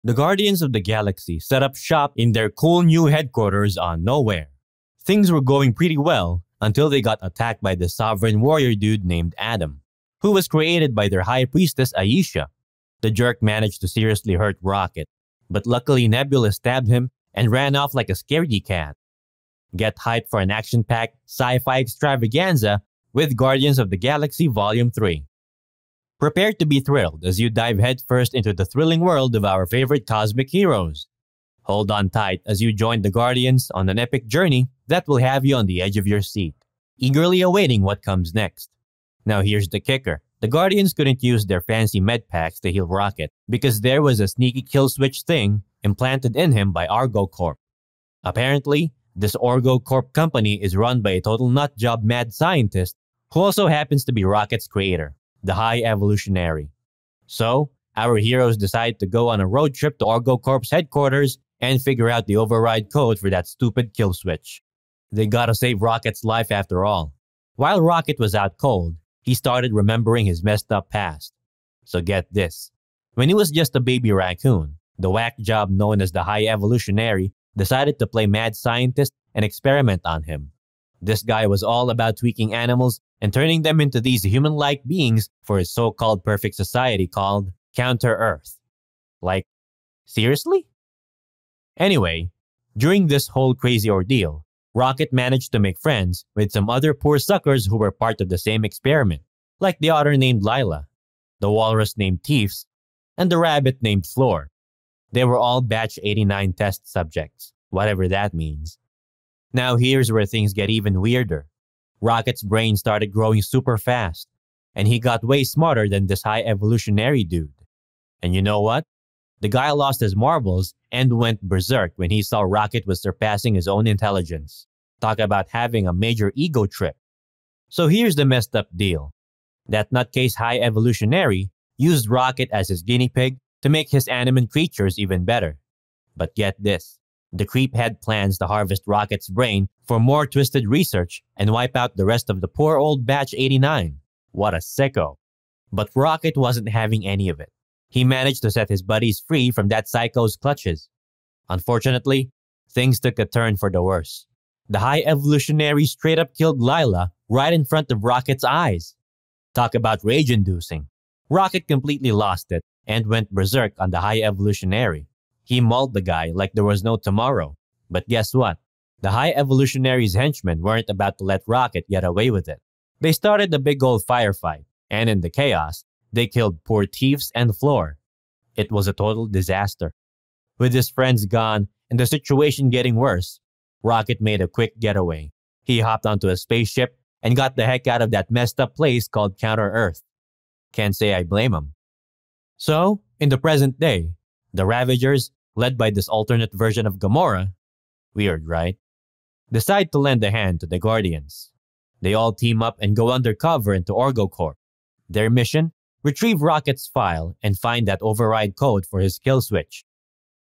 The Guardians of the Galaxy set up shop in their cool new headquarters on nowhere. Things were going pretty well until they got attacked by the sovereign warrior dude named Adam, who was created by their high priestess Aisha. The jerk managed to seriously hurt Rocket, but luckily Nebula stabbed him and ran off like a scaredy cat. Get hyped for an action-packed sci-fi extravaganza with Guardians of the Galaxy Volume 3. Prepare to be thrilled as you dive headfirst into the thrilling world of our favorite cosmic heroes. Hold on tight as you join the Guardians on an epic journey that will have you on the edge of your seat, eagerly awaiting what comes next. Now here's the kicker. The Guardians couldn't use their fancy med packs to heal Rocket because there was a sneaky kill switch thing implanted in him by Argo Corp. Apparently, this Argo Corp company is run by a total nutjob mad scientist who also happens to be Rocket's creator, the High Evolutionary. So, our heroes decide to go on a road trip to Argo Corp's headquarters and figure out the override code for that stupid kill switch. They gotta save Rocket's life after all. While Rocket was out cold, he started remembering his messed up past. So get this. When he was just a baby raccoon, the whack job known as the High Evolutionary decided to play mad scientist and experiment on him. This guy was all about tweaking animals and turning them into these human-like beings for his so-called perfect society called Counter-Earth. Like, seriously? Anyway, during this whole crazy ordeal, Rocket managed to make friends with some other poor suckers who were part of the same experiment, like the otter named Lila, the walrus named Teefs, and the rabbit named Floor. They were all Batch 89 test subjects, whatever that means. Now here's where things get even weirder. Rocket's brain started growing super fast, and he got way smarter than this High Evolutionary dude. And you know what? The guy lost his marbles and went berserk when he saw Rocket was surpassing his own intelligence. Talk about having a major ego trip. So here's the messed up deal. That nutcase High Evolutionary used Rocket as his guinea pig to make his animate creatures even better. But get this. The creep had plans to harvest Rocket's brain for more twisted research and wipe out the rest of the poor old Batch 89. What a sicko. But Rocket wasn't having any of it. He managed to set his buddies free from that psycho's clutches. Unfortunately, things took a turn for the worse. The High Evolutionary straight up killed Lila right in front of Rocket's eyes. Talk about rage-inducing. Rocket completely lost it and went berserk on the High Evolutionary. He mauled the guy like there was no tomorrow. But guess what? The High Evolutionary's henchmen weren't about to let Rocket get away with it. They started a big old firefight, and in the chaos, they killed poor Teefs and Floor. It was a total disaster. With his friends gone and the situation getting worse, Rocket made a quick getaway. He hopped onto a spaceship and got the heck out of that messed up place called Counter-Earth. Can't say I blame him. So, in the present day, the Ravagers, led by this alternate version of Gamora, weird right, decide to lend a hand to the Guardians. They all team up and go undercover into Argo Corp. Their mission? Retrieve Rocket's file and find that override code for his kill switch.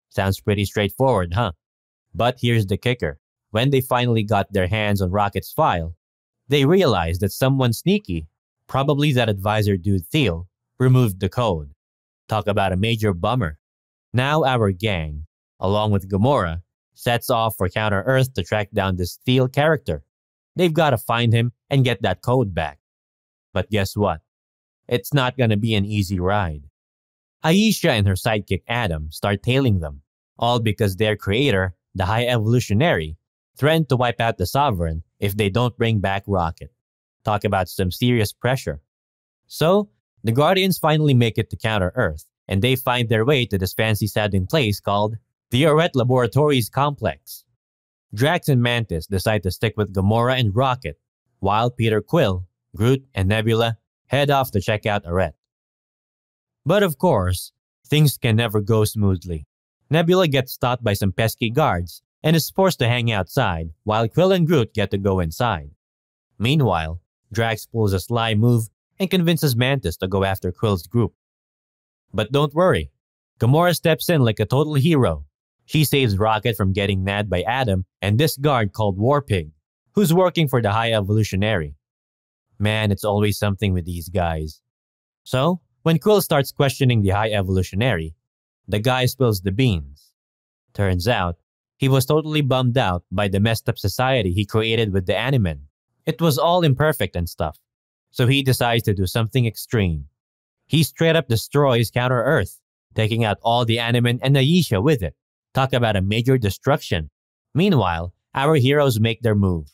Sounds pretty straightforward, huh? But here's the kicker. When they finally got their hands on Rocket's file, they realized that someone sneaky, probably that advisor dude Theo, removed the code. Talk about a major bummer. Now our gang, along with Gamora, sets off for Counter-Earth to track down this Theo character. They've got to find him and get that code back. But guess what? It's not gonna be an easy ride. Aisha and her sidekick Adam start tailing them, all because their creator, the High Evolutionary, threatened to wipe out the Sovereign if they don't bring back Rocket. Talk about some serious pressure. So, the Guardians finally make it to Counter-Earth, and they find their way to this fancy-sounding place called the Arret Laboratories Complex. Drax and Mantis decide to stick with Gamora and Rocket, while Peter Quill, Groot, and Nebula head off to check out Arret. But of course, things can never go smoothly. Nebula gets stopped by some pesky guards and is forced to hang outside while Quill and Groot get to go inside. Meanwhile, Drax pulls a sly move and convinces Mantis to go after Quill's group. But don't worry, Gamora steps in like a total hero. She saves Rocket from getting nabbed by Adam and this guard called Warpig, who's working for the High Evolutionary. Man, it's always something with these guys. So, when Quill starts questioning the High Evolutionary, the guy spills the beans. Turns out, he was totally bummed out by the messed up society he created with the Animen. It was all imperfect and stuff. So he decides to do something extreme. He straight up destroys Counter-Earth, taking out all the Animen and Ayesha with it. Talk about a major destruction. Meanwhile, our heroes make their move.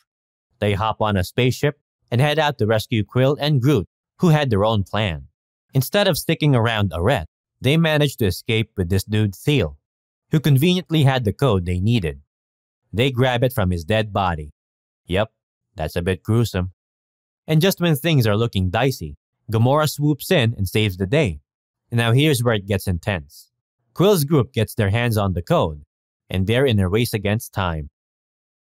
They hop on a spaceship and head out to rescue Quill and Groot, who had their own plan. Instead of sticking around Arret, they managed to escape with this dude Theo, who conveniently had the code they needed. They grab it from his dead body. Yep, that's a bit gruesome. And just when things are looking dicey, Gamora swoops in and saves the day. And now here's where it gets intense. Quill's group gets their hands on the code, and they're in a race against time.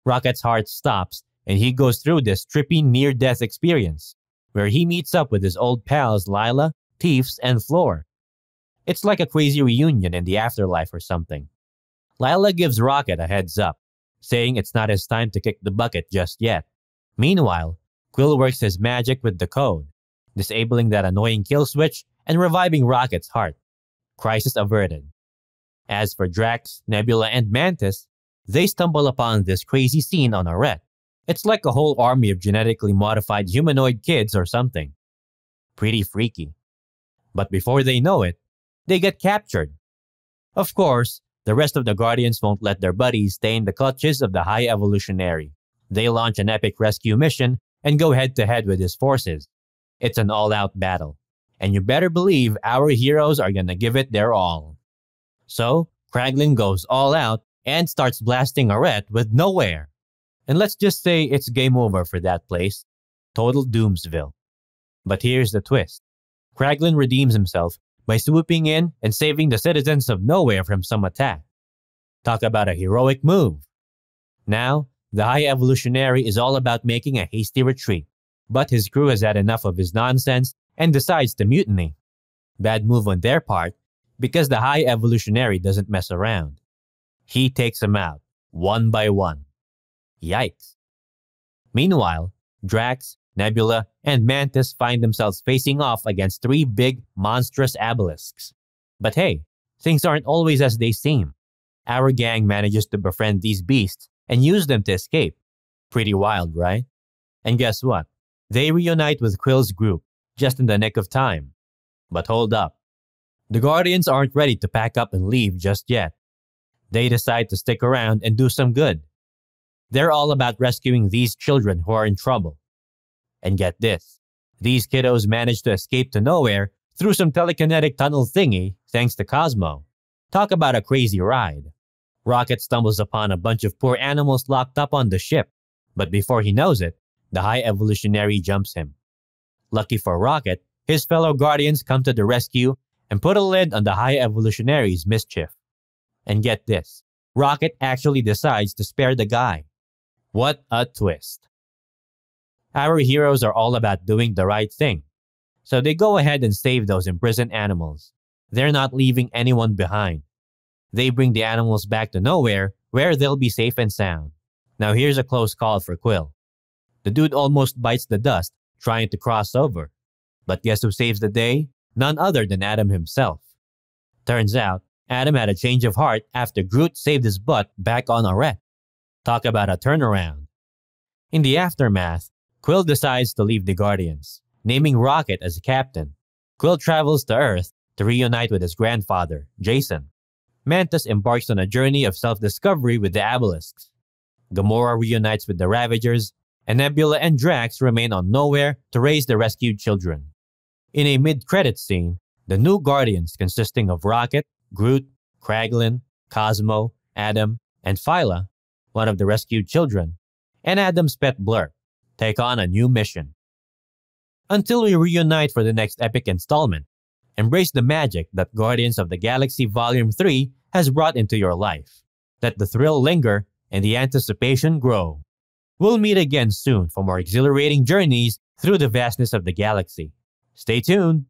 Rocket's heart stops, and he goes through this trippy near-death experience, where he meets up with his old pals Lila, Teefs, and Floor. It's like a crazy reunion in the afterlife or something. Lila gives Rocket a heads up, saying it's not his time to kick the bucket just yet. Meanwhile, Quill works his magic with the code, disabling that annoying kill switch and reviving Rocket's heart. Crisis averted. As for Drax, Nebula, and Mantis, they stumble upon this crazy scene on Arret. It's like a whole army of genetically modified humanoid kids or something. Pretty freaky. But before they know it, they get captured. Of course, the rest of the Guardians won't let their buddies stay in the clutches of the High Evolutionary. They launch an epic rescue mission and go head-to-head with his forces. It's an all-out battle. And you better believe our heroes are gonna give it their all. So, Kraglin goes all out and starts blasting Arret with Nowhere. And let's just say it's game over for that place. Total Doomsville. But here's the twist. Kraglin redeems himself by swooping in and saving the citizens of Nowhere from some attack. Talk about a heroic move. Now, the High Evolutionary is all about making a hasty retreat, but his crew has had enough of his nonsense and decides to mutiny. Bad move on their part, because the High Evolutionary doesn't mess around. He takes them out, one by one. Yikes. Meanwhile, Drax, Nebula, and Mantis find themselves facing off against three big, monstrous obelisks. But hey, things aren't always as they seem. Our gang manages to befriend these beasts and use them to escape. Pretty wild, right? And guess what? They reunite with Quill's group, just in the nick of time. But hold up. The Guardians aren't ready to pack up and leave just yet. They decide to stick around and do some good. They're all about rescuing these children who are in trouble. And get this, these kiddos manage to escape to Nowhere through some telekinetic tunnel thingy thanks to Cosmo. Talk about a crazy ride. Rocket stumbles upon a bunch of poor animals locked up on the ship, but before he knows it, the High Evolutionary jumps him. Lucky for Rocket, his fellow Guardians come to the rescue and put a lid on the High Evolutionary's mischief. And get this, Rocket actually decides to spare the guy. What a twist. Our heroes are all about doing the right thing, so they go ahead and save those imprisoned animals. They're not leaving anyone behind. They bring the animals back to Nowhere, where they'll be safe and sound. Now here's a close call for Quill. The dude almost bites the dust, trying to cross over. But guess who saves the day? None other than Adam himself. Turns out, Adam had a change of heart after Groot saved his butt back on Arret. Talk about a turnaround. In the aftermath, Quill decides to leave the Guardians, naming Rocket as a captain. Quill travels to Earth to reunite with his grandfather, Jason. Mantis embarks on a journey of self-discovery with the Obelisks. Gamora reunites with the Ravagers, and Nebula and Drax remain on Nowhere to raise the rescued children. In a mid-credits scene, the new Guardians consisting of Rocket, Groot, Kraglin, Cosmo, Adam, and Phyla, one of the rescued children, and Adam's pet Blur, take on a new mission. Until we reunite for the next epic installment, embrace the magic that Guardians of the Galaxy Volume 3 has brought into your life. Let the thrill linger and the anticipation grow. We'll meet again soon for more exhilarating journeys through the vastness of the galaxy. Stay tuned!